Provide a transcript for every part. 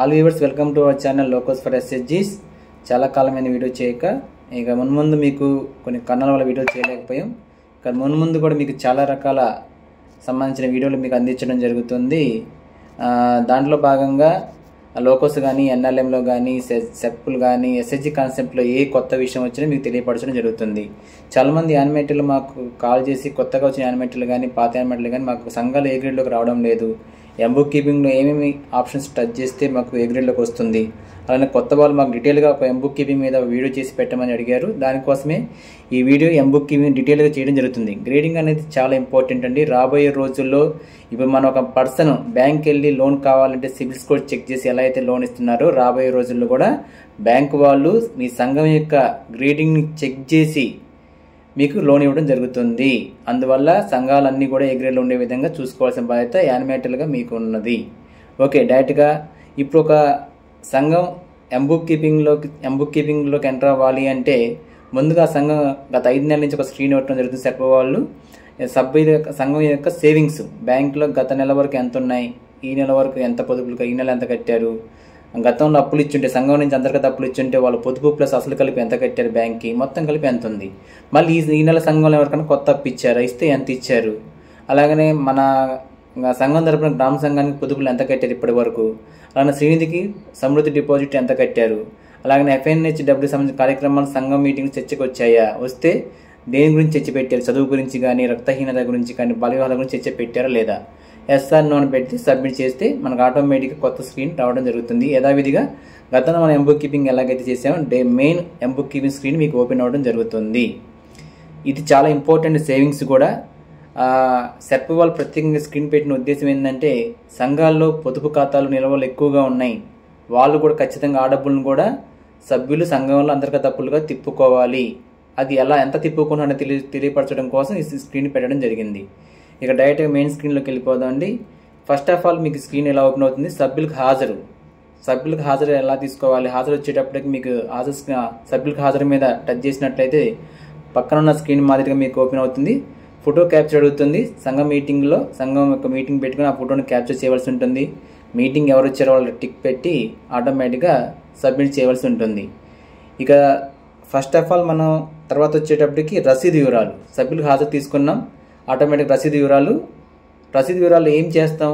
All viewers welcome to our channel locus for ఎస్ఎస్జీస్. చాలా కాలమైన వీడియో చేయక ఇక మున్ముందు మీకు కొన్ని కన్నల వల్ల వీడియో చేయలేకపోయాం. ఇక మున్ముందు కూడా మీకు చాలా రకాల సంబంధించిన వీడియోలు మీకు అందించడం జరుగుతుంది. దాంట్లో భాగంగా లోకస్ కానీ ఎన్ఎల్ఎంలో కానీ సెప్లు కానీ ఎస్ఎస్జీ కాన్సెప్ట్లో ఏ కొత్త విషయం వచ్చినా మీకు తెలియపరచడం జరుగుతుంది. చాలామంది యానిమేటర్లు మాకు కాల్ చేసి కొత్తగా వచ్చిన యానిమేటర్లు కానీ పాత యానిమేటర్లు కానీ మాకు సంఘాలు ఏ గ్రేడ్లోకి రావడం లేదు, ఎంబుక్ కీపింగ్లో ఏమేమి ఆప్షన్స్ టచ్ చేస్తే మాకు ఏ గ్రేడ్లోకి వస్తుంది, అలానే కొత్త వాళ్ళు మాకు డీటెయిల్గా ఒక ఎంబుక్ కీపింగ్ మీద వీడియో చేసి పెట్టమని అడిగారు. దానికోసమే ఈ వీడియో ఎంబుక్ కీపింగ్ డీటెయిల్గా చేయడం జరుగుతుంది. గ్రేడింగ్ అనేది చాలా ఇంపార్టెంట్ అండి. రాబోయే రోజుల్లో ఇప్పుడు మనం ఒక పర్సన్ బ్యాంక్ వెళ్ళి లోన్ కావాలంటే సిబిల్ స్కోర్ చెక్ చేసి ఎలా అయితే లోన్ ఇస్తున్నారో రాబోయే రోజుల్లో కూడా బ్యాంకు వాళ్ళు మీ సంఘం యొక్క గ్రేడింగ్ని చెక్ చేసి మీకు లోన్ ఇవ్వడం జరుగుతుంది. అందువల్ల సంఘాలన్నీ కూడా ఏ గ్రేడ్లో ఉండే విధంగా చూసుకోవాల్సిన బాధ్యత యానిమేటర్లుగా మీకు ఉన్నది. ఓకే, డైరెక్ట్గా ఇప్పుడు ఒక సంఘం ఎంబుక్ కీపింగ్లోకి ఎంటర్ అవ్వాలి అంటే ముందుగా సంఘం గత 5 నెలల నుంచి ఒక స్క్రీన్ ఇవ్వడం జరుగుతుంది. సెట్ వాళ్ళు సంఘం యొక్క సేవింగ్స్ బ్యాంకులో గత నెల వరకు ఎంత ఉన్నాయి, ఈ నెల వరకు ఎంత పొదుపులు, ఈ నెల ఎంత కట్టారు, గతంలో అప్పులు ఇచ్చుంటే సంఘం నుంచి అంతర్గత అప్పులు ఇచ్చుంటే వాళ్ళు పొదుపు ప్లస్ అసలు కలిపి ఎంత కట్టారు, బ్యాంక్కి మొత్తం కలిపి ఎంత ఉంది, మళ్ళీ ఈ నెల సంఘంలో ఎవరికైనా కొత్త అప్పు ఇచ్చారా, ఇస్తే ఎంత ఇచ్చారు, అలాగనే మన సంఘం తరపున గ్రామ సంఘానికి పొదుపులు ఎంత కట్టారు ఇప్పటి వరకు, అలాగే శ్రీనిధికి సమృద్ధి డిపాజిట్ ఎంత కట్టారు, అలాగనే FNHW సంబంధించిన కార్యక్రమాలు సంఘం మీటింగ్ చర్చకు వచ్చాయా, వస్తే దేని గురించి చర్చ పెట్టారు, చదువు గురించి కానీ రక్తహీనత గురించి కానీ బాల్యవివాహాల గురించి చర్చ పెట్టారా లేదా, ఎస్ఆర్ నోన్ పెట్టి సబ్మిట్ చేస్తే మనకు ఆటోమేటిక్గా కొత్త స్క్రీన్ రావడం జరుగుతుంది. యథావిధిగా గతంలో మనం ఎంబుక్ కీపింగ్ ఎలాగైతే చేసామో మెయిన్ ఎంబుక్ కీపింగ్ స్క్రీన్ మీకు ఓపెన్ అవ్వడం జరుగుతుంది. ఇది చాలా ఇంపార్టెంట్ సేవింగ్స్ కూడా. సెర్ప్ వాళ్ళు ప్రత్యేకంగా స్క్రీన్ పెట్టిన ఉద్దేశం ఏంటంటే సంఘాల్లో పొదుపు ఖాతాలు నిల్వలు ఎక్కువగా ఉన్నాయి, వాళ్ళు కూడా ఖచ్చితంగా ఆ డబ్బులను కూడా సభ్యులు సంఘంలో అంతర్గత అప్పులుగా తిప్పుకోవాలి. అది ఎంత తిప్పుకున్నాడో తెలియపరచడం కోసం ఈ స్క్రీన్ పెట్టడం జరిగింది. ఇక డైరెక్ట్గా మెయిన్ స్క్రీన్లోకి వెళ్ళిపోదామండి. ఫస్ట్ ఆఫ్ ఆల్ మీకు స్క్రీన్ ఎలా ఓపెన్ అవుతుంది, సభ్యులకు హాజరు ఎలా తీసుకోవాలి. హాజరు వచ్చేటప్పటికి మీకు సభ్యులకు హాజరు మీద టచ్ చేసినట్లయితే పక్కన ఉన్న స్క్రీన్ మాదిరిగా మీకు ఓపెన్ అవుతుంది. ఫోటో క్యాప్చర్ అడుగుతుంది. సంఘం యొక్క మీటింగ్ పెట్టుకుని ఆ ఫోటోని క్యాప్చర్ చేయవలసి ఉంటుంది. మీటింగ్ ఎవరు వచ్చారో వాళ్ళు టిక్ పెట్టి ఆటోమేటిక్గా సబ్మిట్ చేయవలసి ఉంటుంది. ఇక ఫస్ట్ ఆఫ్ ఆల్ మనం తర్వాత వచ్చేటప్పటికి రసీదు వివరాలు, సభ్యులకు హాజరు తీసుకున్నాం, ఆటోమేటిక్ రసీదు వివరాలు ఏం చేస్తాం,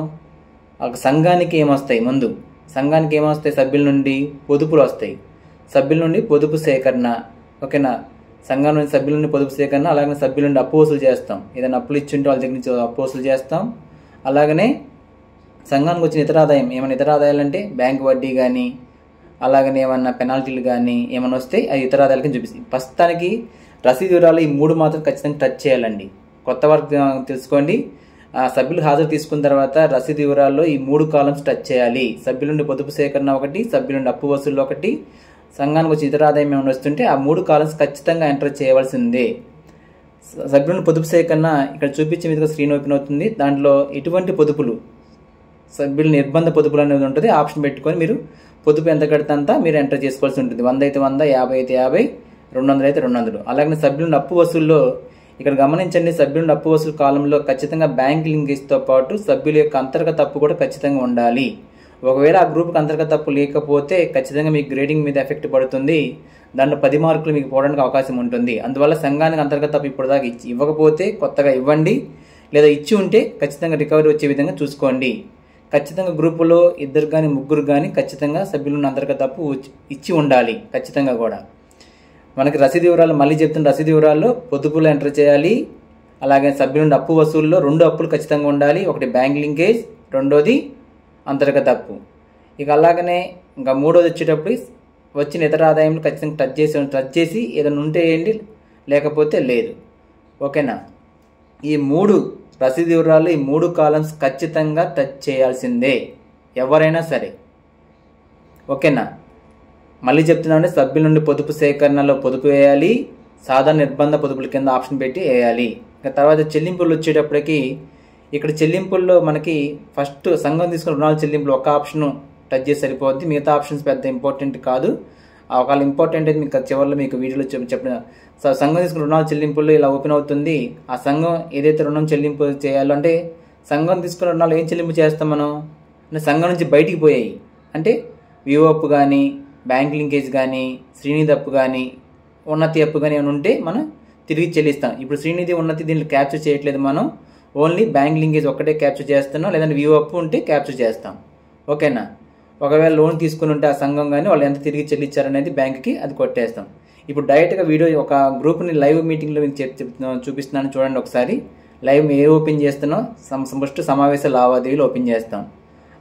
సంఘానికి ఏమొస్తాయి, సంఘానికి ఏమొస్తాయి, సభ్యుల నుండి పొదుపులు వస్తాయి, సభ్యుల నుండి పొదుపు సేకరణ, ఓకేనా, సంఘం నుండి సభ్యుల నుండి పొదుపు సేకరణ, అలాగే సభ్యుల నుండి అప్పు వసూలు చేస్తాం, ఏదైనా అప్పులు ఇచ్చింటే వాళ్ళ దగ్గర నుంచి అప్పు వసూలు చేస్తాం. అలాగనే సంఘానికి వచ్చిన ఇతర ఆదాయం, ఏమైనా ఇతర ఆదాయాలు అంటే బ్యాంక్ వడ్డీ కానీ అలాగనే ఏమన్నా పెనాల్టీలు కానీ ఏమైనా వస్తే అది ఇతర ఆదాయాలకి చూపిస్తాయి. ప్రస్తుతానికి రసీదు వివరాలు ఈ 3 మాత్రం ఖచ్చితంగా టచ్ చేయాలండి. కొత్త వారికి తెలుసుకోండి. సభ్యులు హాజరు తీసుకున్న తర్వాత రసీదు వివరాల్లో ఈ 3 కాలమ్స్ టచ్ చేయాలి. సభ్యుల నుండి పొదుపు సేకరణ ఒకటి, సభ్యుల నుండి అప్పు వసూలు ఒకటి, సంఘానికి వచ్చి ఇతర ఆదాయం ఏమైనా వస్తుంటే ఆ 3 కాలమ్స్ ఖచ్చితంగా ఎంటర్ చేయవలసిందే. సభ్యుల నుండి పొదుపు సేకరణ ఇక్కడ చూపించే విధంగా స్క్రీన్ ఓపెన్ అవుతుంది. దాంట్లో ఎటువంటి పొదుపులు, సభ్యుల నిర్బంధ పొదుపులు అనేది ఉంటుంది. ఆప్షన్ పెట్టుకొని మీరు పొదుపు ఎంత కడితే అంతా మీరు ఎంటర్ చేసుకోవాల్సి ఉంటుంది. 100 అయితే 100, 50 అయితే 50, 200 అయితే 200. అలాగే సభ్యుల నుండి అప్పు వసూల్లో ఇక్కడ గమనించండి, సభ్యుల నుండి అప్పు వసూలు కాలంలో ఖచ్చితంగా బ్యాంక్ లింకేజ్తో పాటు సభ్యుల యొక్క అంతర్గత అప్పు కూడా ఖచ్చితంగా ఉండాలి. ఒకవేళ ఆ గ్రూప్కి అంతర్గత అప్పు లేకపోతే ఖచ్చితంగా మీకు గ్రేడింగ్ మీద ఎఫెక్ట్ పడుతుంది. దాంట్లో 10 మార్కులు మీకు పోవడానికి అవకాశం ఉంటుంది. అందువల్ల సంఘానికి అంతర్గత అప్పు ఇప్పటిదాకా ఇవ్వకపోతే కొత్తగా ఇవ్వండి, లేదా ఇచ్చి ఉంటే ఖచ్చితంగా రికవరీ వచ్చే విధంగా చూసుకోండి. ఖచ్చితంగా గ్రూపులో 2 కానీ 3 కానీ ఖచ్చితంగా సభ్యులను అంతర్గత అప్పు ఇచ్చి ఉండాలి. ఖచ్చితంగా కూడా మనకి రసీదు వివరాలు మళ్ళీ చెప్తున్న రసీదు వివరాల్లో పొదుపులు ఎంటర్ చేయాలి. అలాగే సభ్యుల నుండి అప్పు వసూల్లో 2 అప్పులు ఖచ్చితంగా ఉండాలి. ఒకటి బ్యాంక్ లింకేజ్, రెండోది అంతర్గత అప్పు. ఇక అలాగనే ఇంకా 3వది వచ్చేటప్పుడు వచ్చిన ఇతర ఆదాయంలో ఖచ్చితంగా టచ్ చేసి ఏదైనా ఉంటే వేయండి, లేకపోతే లేదు. ఓకేనా, ఈ 3 రసీదు వివరాలు ఈ 3 కాలమ్స్ ఖచ్చితంగా టచ్ చేయాల్సిందే ఎవరైనా సరే. ఓకేనా, మళ్ళీ చెప్తున్నామంటే సభ్యుల నుండి పొదుపు సేకరణలో పొదుపు వేయాలి, సాధారణ నిర్బంధ పొదుపుల కింద ఆప్షన్ పెట్టి వేయాలి. ఇంకా తర్వాత చెల్లింపులు వచ్చేటప్పటికి ఇక్కడ చెల్లింపుల్లో మనకి ఫస్ట్ సంఘం తీసుకున్న రుణాల చెల్లింపులు ఒక ఆప్షన్ టచ్ చేసి సరిపోద్ది, మిగతా ఆప్షన్స్ పెద్ద ఇంపార్టెంట్ కాదు. ఒకవేళ ఇంపార్టెంట్ అయితే మీకు చివరిలో మీకు వీడియోలో చెప్పిన సంఘం తీసుకున్న రుణాల చెల్లింపుల్లో ఇలా ఓపెన్ అవుతుంది. ఆ సంఘం ఏదైతే రుణం చెల్లింపు చేయాలో అంటే సంఘం తీసుకున్న రుణాలు ఏం చెల్లింపు చేస్తాం మనం అంటే సంఘం నుంచి బయటికి పోయాయి అంటే వివో అప్పు కానీ, బ్యాంక్ లింకేజ్ కానీ, శ్రీనిధి అప్పు కానీ, ఉన్నతి అప్పు కానీ ఏమైనా ఉంటే మనం తిరిగి చెల్లిస్తాం. ఇప్పుడు శ్రీనిధి, ఉన్నతి దీంట్లో క్యాప్చర్ చేయట్లేదు, మనం ఓన్లీ బ్యాంక్ లింకేజ్ ఒక్కటే క్యాప్చర్ చేస్తున్నాం, లేదంటే వివో అప్పు ఉంటే క్యాప్చర్ చేస్తాం. ఓకేనా? ఒకవేళ లోన్ తీసుకుని ఉంటే ఆ సంఘం కానీ వాళ్ళు ఎంత తిరిగి చెల్లించారనేది బ్యాంక్కి అది కొట్టేస్తాం. ఇప్పుడు డైరెక్ట్గా వీడియో ఒక గ్రూప్ని లైవ్ మీటింగ్లో మీకు చూపిస్తున్నాను చూడండి. ఒకసారి లైవ్ ఏ ఓపెన్ చేస్తున్నాం, ఫస్ట్ సమావేశ లావాదేవీలు ఓపెన్ చేస్తాం.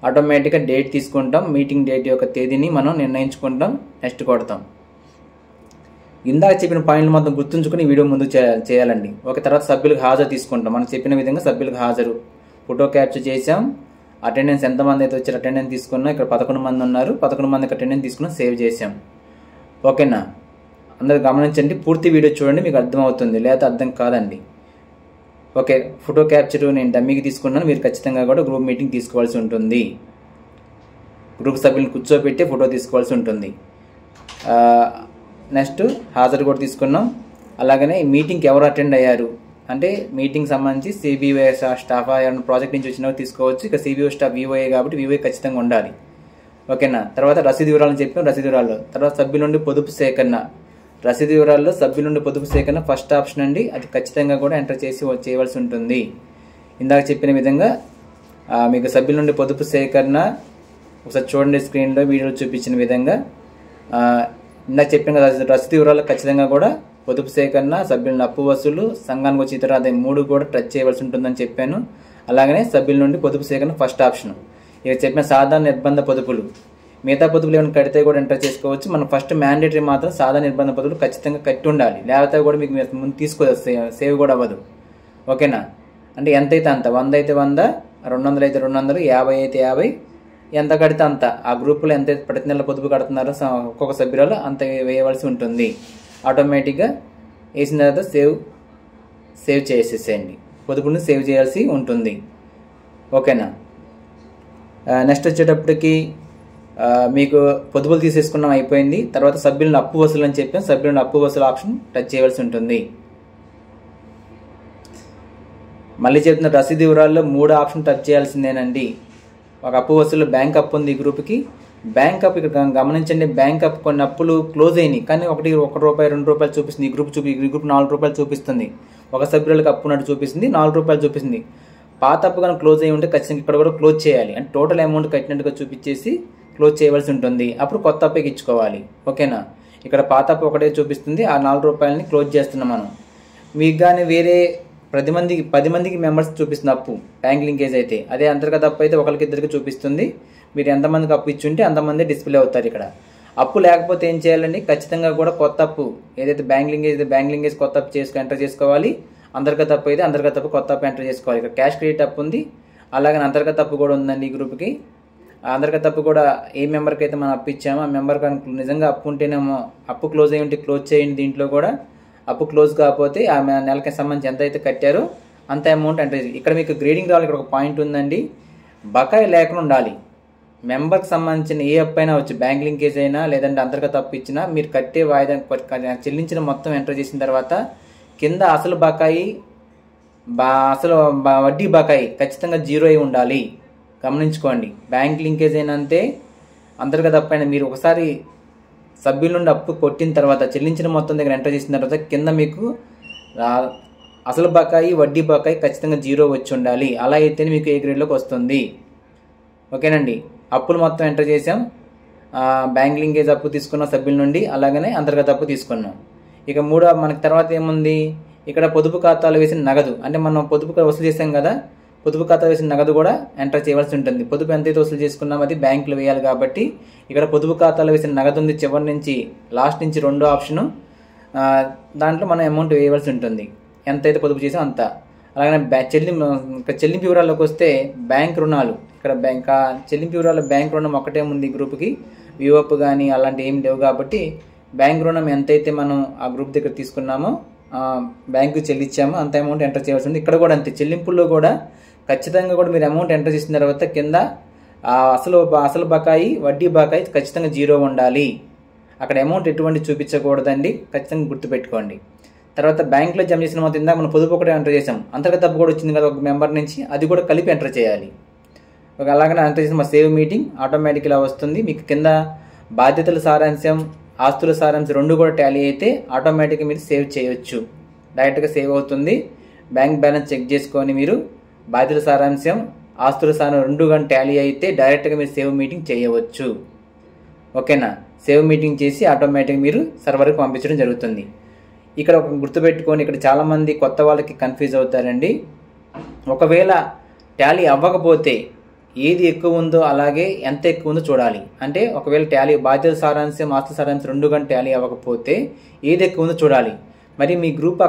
ఆటోమేటిక్గా డేట్ తీసుకుంటాం, మీటింగ్ డేట్ యొక్క తేదీని మనం నిర్ణయించుకుంటాం, నెక్స్ట్ కొడతాం. ఇందాక చెప్పిన పాయింట్లు మొత్తం గుర్తుంచుకుని వీడియో ముందు చేయాలండి. ఓకే, తర్వాత సభ్యులకు హాజరు తీసుకుంటాం. మనం చెప్పిన విధంగా సభ్యులకు హాజరు, ఫోటో క్యాప్చర్ చేసాం, అటెండెన్స్ ఎంతమంది అయితే వచ్చారు అటెండెన్స్ తీసుకున్నాం. ఇక్కడ 11 మంది ఉన్నారు, 11 మందికి అటెండెన్స్ తీసుకున్నాం, సేవ్ చేసాం. ఓకేనా? అందరు గమనించండి, పూర్తి వీడియో చూడండి, మీకు అర్థమవుతుంది, లేదా అర్థం కాదండి. ఓకే, ఫోటో క్యాప్చర్ నేను డమ్మీకి తీసుకున్నాను, మీరు ఖచ్చితంగా కూడా గ్రూప్ మీటింగ్ తీసుకోవాల్సి ఉంటుంది. గ్రూప్ సభ్యులను కూర్చోబెట్టి ఫోటో తీసుకోవాల్సి ఉంటుంది. నెక్స్ట్ హాజరు కూడా తీసుకున్నాం. అలాగనే ఈ మీటింగ్కి ఎవరు అటెండ్ అయ్యారు అంటే మీటింగ్ సంబంధించి సిబిఓ స్టాఫ్ ప్రాజెక్ట్ నుంచి వచ్చినా తీసుకోవచ్చు. ఇక సిబిఓ స్టాఫ్ వివోఏ కాబట్టి వివోఏ ఖచ్చితంగా ఉండాలి. ఓకేనా? తర్వాత రసీదు వివరాలను చెప్పాం. రసీదు వివరాలు తర్వాత సభ్యుల నుండి పొదుపు సేకరణ. రసీదు వివరాల్లో సభ్యుల నుండి పొదుపు సేకరణ ఫస్ట్ ఆప్షన్ అండి, అది ఖచ్చితంగా కూడా ఎంటర్ చేసి చేయవలసి ఉంటుంది. ఇందాక చెప్పిన విధంగా మీకు సభ్యుల నుండి పొదుపు సేకరణ ఒకసారి చూడండి, స్క్రీన్లో వీడియోలో చూపించిన విధంగా. ఇందాక చెప్పిన రసీదు వివరాలు ఖచ్చితంగా కూడా పొదుపు సేకరణ, సభ్యులను అప్పు వసూలు, సంఘానికి వచ్చి ఇతర ఆదాయం 3 కూడా టచ్ చేయవలసి ఉంటుందని చెప్పాను. అలాగనే సభ్యుల నుండి పొదుపు సేకరణ ఫస్ట్ ఆప్షన్. ఇక చెప్పిన సాధారణ నిర్బంధ పొదుపులు, మిగతా పొదుపులు ఏమైనా కడితే కూడా ఎంటర్ చేసుకోవచ్చు. మనం ఫస్ట్ మ్యాండేటరీ మాత్రం సాధారణ నిర్బంధ పొదుపులు ఖచ్చితంగా కట్టి ఉండాలి, లేకపోతే కూడా మీకు ముందు తీసుకోవచ్చు, సేవ్ కూడా అవ్వదు. ఓకేనా? అంటే ఎంత అయితే అంత, 100 అయితే 100, 200 అయితే 200, 50 అయితే 50, ఎంత కడితే అంత. ఆ గ్రూపులో ఎంత ప్రతి నెల పొదుపు కడుతున్నారో ఒక్కొక్క సభ్యురాలు అంత వేయవలసి ఉంటుంది. ఆటోమేటిక్గా వేసిన తర్వాత సేవ్ చేసేసేయండి, పొదుపుని సేవ్ చేయాల్సి ఉంటుంది. ఓకేనా? నెక్స్ట్ వచ్చేటప్పటికి మీకు పొదుపులు తీసేసుకున్నాం, అయిపోయింది. తర్వాత సభ్యులను అప్పు వసూలు అని చెప్పాం, సభ్యులను అప్పు వసూలు ఆప్షన్ టచ్ చేయవలసి ఉంటుంది. మళ్ళీ చెప్తున్న రసీదు వివరాల్లో 3 ఆప్షన్ టచ్ చేయాల్సిందేనండి. ఒక అప్పు వసూలు బ్యాంక్ అప్పు ఉంది ఈ గ్రూప్కి. బ్యాంక్ అప్ ఇక్కడ గమనించండి, బ్యాంక్ అప్ కొన్ని అప్పులు క్లోజ్ అయినాయి, కానీ ₹1, ₹2 చూపిస్తుంది. ఈ గ్రూప్ ₹4 చూపిస్తుంది. ఒక సభ్యులకు అప్పు ఉన్నట్టు చూపిస్తుంది, ₹4 చూపిస్తుంది. పాత అప్పు కానీ క్లోజ్ అయ్యి ఉంటే ఖచ్చితంగా ఇక్కడ కూడా క్లోజ్ చేయాలి, అంటే టోటల్ అమౌంట్ కట్టినట్టుగా చూపించేసి క్లోజ్ చేయవలసి ఉంటుంది. అప్పుడు కొత్త అప్పు ఇచ్చుకోవాలి. ఓకేనా? ఇక్కడ పాత అప్పు ఒకటే చూపిస్తుంది, ఆ ₹4 క్లోజ్ చేస్తున్నాం మనం. మీకు కానీ వేరే 10 మందికి మెంబర్స్ చూపిస్తుంది అప్పు, బ్యాంక్ లింకేజ్ అయితే. అదే అంతర్గత అప్పు అయితే ఒకరికి ఇద్దరికి చూపిస్తుంది. మీరు ఎంతమందికి అప్పు ఇచ్చుంటే అంతమంది డిస్ప్లే అవుతారు. ఇక్కడ అప్పు లేకపోతే ఏం చేయాలండి, ఖచ్చితంగా కూడా కొత్త అప్పు ఏదైతే బ్యాంక్ లింకేజ్ కొత్త అప్పు ఎంటర్ చేసుకోవాలి. అంతర్గత అప్పు అయితే అంతర్గత అప్పు కొత్త అప్పు ఎంటర్ చేసుకోవాలి. ఇక్కడ క్యాష్ క్రెడిట్ అప్పు ఉంది, అలాగే అంతర్గత అప్పు కూడా ఉందండి ఈ గ్రూప్కి. అంతర్గత అప్పు కూడా ఏ మెంబర్కి అయితే మనం అప్పు ఇచ్చామో ఆ మెంబర్ కానీ నిజంగా అప్పు ఉంటేనేమో అప్పు క్లోజ్ అయ్యి ఉంటే క్లోజ్ చేయండి. దీంట్లో కూడా అప్పు క్లోజ్ కాకపోతే ఆ నెలకి సంబంధించి ఎంత అయితే కట్టారో అంత అమౌంట్ ఎంటర్ చేయాలి. ఇక్కడ మీకు గ్రేడింగ్ రావాలి. ఇక్కడ ఒక పాయింట్ ఉందండి, బకాయి లేకుండా ఉండాలి. మెంబర్కి సంబంధించిన ఏ అప్పు అయినా వచ్చి, బ్యాంక్ లింకేజ్ అయినా లేదంటే అంతర్గత అప్పు ఇచ్చినా మీరు కట్టే వాయిదా చెల్లించిన మొత్తం ఎంటర్ చేసిన తర్వాత కింద అసలు బకాయి వడ్డీ బకాయి ఖచ్చితంగా 0 అయి ఉండాలి. గమనించుకోండి, బ్యాంక్ లింకేజ్ అయినా అంతే, అంతర్గత అప్పు అయినా మీరు ఒకసారి సభ్యుల నుండి అప్పు కొట్టిన తర్వాత చెల్లించిన మొత్తం దగ్గర ఎంటర్ చేసిన తర్వాత కింద మీకు అసలు బకాయి వడ్డీ బకాయి ఖచ్చితంగా 0 వచ్చి ఉండాలి. అలా అయితేనే మీకు ఏ గ్రేడ్లోకి వస్తుంది. ఓకేనండి? అప్పులు మొత్తం ఎంటర్ చేసాం. బ్యాంక్ లింకేజ్ అప్పు తీసుకున్నాం సభ్యుల నుండి, అలాగనే అంతర్గత అప్పు తీసుకున్నాం. ఇక మనకి తర్వాత ఏముంది, ఇక్కడ పొదుపు ఖాతాలు వేసిన నగదు, అంటే మనం పొదుపు వసూలు చేసాం కదా, పొదుపు ఖాతా వేసిన నగదు కూడా ఎంటర్ చేయవలసి ఉంటుంది. పొదుపు ఎంతైతే వసూలు చేసుకున్నాం అది బ్యాంకులో వేయాలి కాబట్టి ఇక్కడ పొదుపు ఖాతాలో వేసిన నగదు ఉంది, చివరి నుంచి లాస్ట్ నుంచి 2వ ఆప్షను. దాంట్లో మనం అమౌంట్ వేయవలసి ఉంటుంది, ఎంతైతే పొదుపు చేసాం అంత. అలాగే చెల్లింపు వివరాల్లోకి వస్తే బ్యాంక్ రుణాలు, ఇక్కడ చెల్లింపు వివరాలు బ్యాంక్ రుణం ఒకటే ఉంది ఈ గ్రూప్కి. వివోప్ కానీ అలాంటి ఏం లేవు కాబట్టి బ్యాంక్ రుణం ఎంతైతే మనం ఆ గ్రూప్ దగ్గర తీసుకున్నామో బ్యాంకు చెల్లించామో అంత అమౌంట్ ఎంటర్ చేయవలసి ఉంది. ఇక్కడ కూడా అంతే, చెల్లింపుల్లో కూడా ఖచ్చితంగా కూడా మీరు అమౌంట్ ఎంటర్ చేసిన తర్వాత కింద అసలు బకాయి వడ్డీ బకాయి ఖచ్చితంగా 0 ఉండాలి. అక్కడ అమౌంట్ ఎటువంటి చూపించకూడదండి, ఖచ్చితంగా గుర్తుపెట్టుకోండి. తర్వాత బ్యాంకులో జమ చేసిన మొత్తం ఇందాక మనం పొదుపు ఒకటే ఎంటర్ చేసాం, అంతర్గత అప్పు కూడా వచ్చింది కదా ఒక మెంబర్ నుంచి, అది కూడా కలిపి ఎంటర్ చేయాలి. అలాగనే అంత చేసి మా సేవ్ మీటింగ్ ఆటోమేటిక్ ఇలా వస్తుంది. మీకు కింద బాధ్యతల సారాంశం, ఆస్తుల సారాంశం రెండు కూడా టాలీ అయితే ఆటోమేటిక్గా మీరు సేవ్ చేయొచ్చు. డైరెక్ట్గా సేవ్ అవుతుంది. బ్యాంక్ బ్యాలెన్స్ చెక్ చేసుకొని మీరు బాధ్యతల సారాంశం, ఆస్తుల సారాంశం రెండు కానీ టాలీ అయితే డైరెక్ట్గా మీరు సేవ్ మీటింగ్ చేయవచ్చు. ఓకేనా? సేవ్ మీటింగ్ చేసి ఆటోమేటిక్గా మీరు సర్వర్కి పంపించడం జరుగుతుంది. ఇక్కడ ఒక గుర్తుపెట్టుకొని, ఇక్కడ చాలామంది కొత్త వాళ్ళకి కన్ఫ్యూజ్ అవుతారండి. ఒకవేళ టాలీ అవ్వకపోతే ఏది ఎక్కువ ఉందో అలాగే ఎంత ఎక్కువ ఉందో చూడాలి. అంటే ఒకవేళ టాలీ బాధ్యత సారాంశం, ఆస్తుల సారాంశం రెండు కానీ టాలీ అవ్వకపోతే ఏది ఎక్కువ ఉందో చూడాలి. మరి మీ గ్రూప్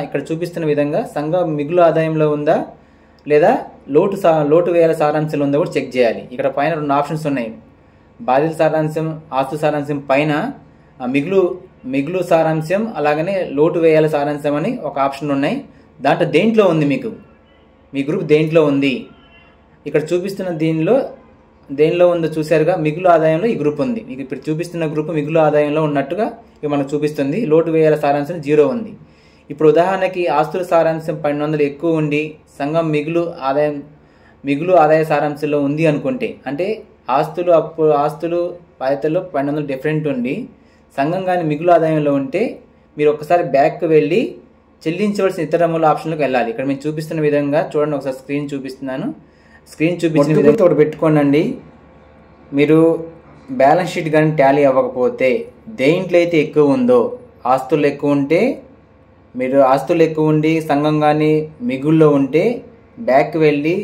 ఇక్కడ చూపిస్తున్న విధంగా సంఘం మిగులు ఆదాయంలో ఉందా లేదా లోటు వేల సారాంశాలు ఉందా కూడా చెక్ చేయాలి. ఇక్కడ పైన 2 ఆప్షన్స్ ఉన్నాయి. బాధ్యత సారాంశం, ఆస్తు సారాంశం పైన మిగులు సారాంశం అలాగనే లోటు వేయాల సారాంశం అని ఒక ఆప్షన్ ఉన్నాయి. దాంట్లో దేంట్లో ఉంది మీ గ్రూప్ దేంట్లో ఉంది? ఇక్కడ చూపిస్తున్న దేనిలో ఉందో చూశారుగా. మిగులు ఆదాయంలో ఈ గ్రూప్ ఉంది. మీకు ఇప్పుడు చూపిస్తున్న గ్రూప్ మిగులు ఆదాయంలో ఉన్నట్టుగా ఇక మనకు చూపిస్తుంది. లోటు వేయాల సారాంశం 0 ఉంది. ఇప్పుడు ఉదాహరణకి ఆస్తుల సారాంశం 1200 ఎక్కువ ఉండి సంఘం మిగులు ఆదాయ సారాంశంలో ఉంది అనుకుంటే, అంటే ఆస్తులు బాధ్యతల్లో 1200 డిఫరెంట్ ఉండి సంఘం కానీ మిగులు ఆదాయంలో ఉంటే మీరు ఒకసారి బ్యాక్కి వెళ్ళి చెల్లించవలసిన ఇతర మూల ఆప్షన్లోకి వెళ్ళాలి. ఇక్కడ మేము చూపిస్తున్న విధంగా చూడండి. ఒకసారి స్క్రీన్ చూపిస్తున్నాను. స్క్రీన్ చూపించిన విధంగా ఒకటి పెట్టుకోండి. మీరు బ్యాలెన్స్ షీట్ కానీ టాలీ అవ్వకపోతే దేంట్లో అయితే ఎక్కువ ఉందో, ఆస్తులు ఎక్కువ ఉంటే మీరు ఆస్తులు ఎక్కువ ఉండి సంఘం కానీ మిగుల్లో ఉంటే బ్యాక్కి వెళ్ళి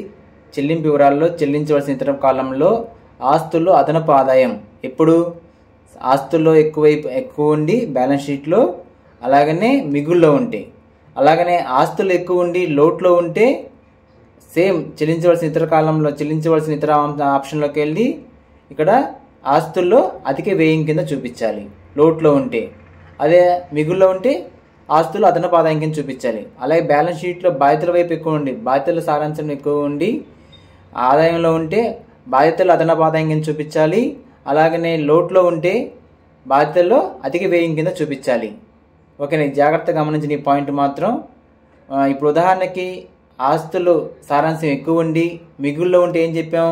చెల్లింపు వివరాల్లో చెల్లించవలసిన ఇతర కాలంలో ఆస్తుల్లో అదనపు ఆదాయం, ఎప్పుడు ఆస్తుల్లో ఎక్కువ ఉండి బ్యాలెన్స్ షీట్లో అలాగనే మిగుల్లో ఉంటే, అలాగనే ఆస్తులు ఎక్కువ ఉండి లోట్లో ఉంటే సేమ్ చెల్లించవలసిన ఇతర కాలంలో చెల్లించవలసిన ఇతర ఆప్షన్లోకి వెళ్ళి ఇక్కడ ఆస్తుల్లో అధిక వ్యయం కింద చూపించాలి లోట్లో ఉంటే. అదే మిగుల్లో ఉంటే ఆస్తులు అదనపు ఆదాయం కింద చూపించాలి. అలాగే బ్యాలెన్స్ షీట్లో బాధ్యతల వైపు ఎక్కువ ఉండి బాధ్యతల సారాంశం ఎక్కువ ఉండి ఆదాయంలో ఉంటే బాధ్యతలు అదనపు ఆదాయం కింద చూపించాలి. అలాగనే లోట్లో ఉంటే బాధ్యతల్లో అధిక వ్యయం కింద చూపించాలి. ఓకేనా? జాగ్రత్తగా గమనించిన ఈ పాయింట్ మాత్రం. ఇప్పుడు ఉదాహరణకి ఆస్తులు సారాంశం ఎక్కువ ఉండి మిగుల్లో ఉంటే ఏం చెప్పాం?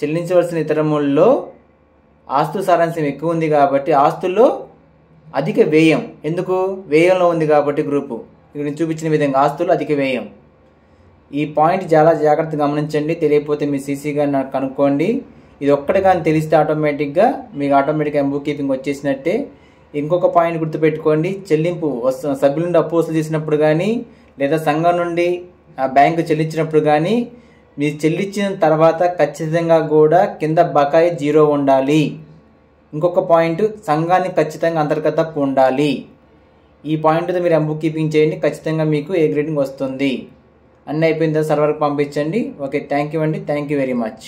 చెల్లించవలసిన ఇతర మూలలో ఆస్తుల సారాంశం ఎక్కువ ఉంది కాబట్టి ఆస్తుల్లో అధిక వ్యయం, ఎందుకు? వ్యయంలో ఉంది కాబట్టి గ్రూపు ఇక్కడ చూపించిన విధంగా ఆస్తులు అధిక వ్యయం. ఈ పాయింట్ చాలా జాగ్రత్తగా గమనించండి. తెలియకపోతే మీ సీసీగా నాకు కనుక్కోండి. ఇది ఒక్కటి కానీ తెలిస్తే ఆటోమేటిక్గా బుక్ కీపింగ్ వచ్చేసినట్టే. ఇంకొక పాయింట్ గుర్తుపెట్టుకోండి. చెల్లింపు సభ్యుల నుండి అప్పు వసూలు చేసినప్పుడు కానీ లేదా సంఘం నుండి బ్యాంకు చెల్లించినప్పుడు కానీ మీరు చెల్లించిన తర్వాత ఖచ్చితంగా కూడా కింద బకాయి 0 ఉండాలి. ఇంకొక పాయింట్, సంఘానికి ఖచ్చితంగా అంతర్గత అప్పు ఉండాలి. ఈ పాయింట్తో మీరు బుక్ కీపింగ్ చేయండి. ఖచ్చితంగా మీకు ఏ గ్రేడింగ్ వస్తుంది. అన్నీ అయిపోయిన తర్వాత సర్వర్కి పంపించండి. ఓకే, థ్యాంక్ యూ అండి. Thank you very much.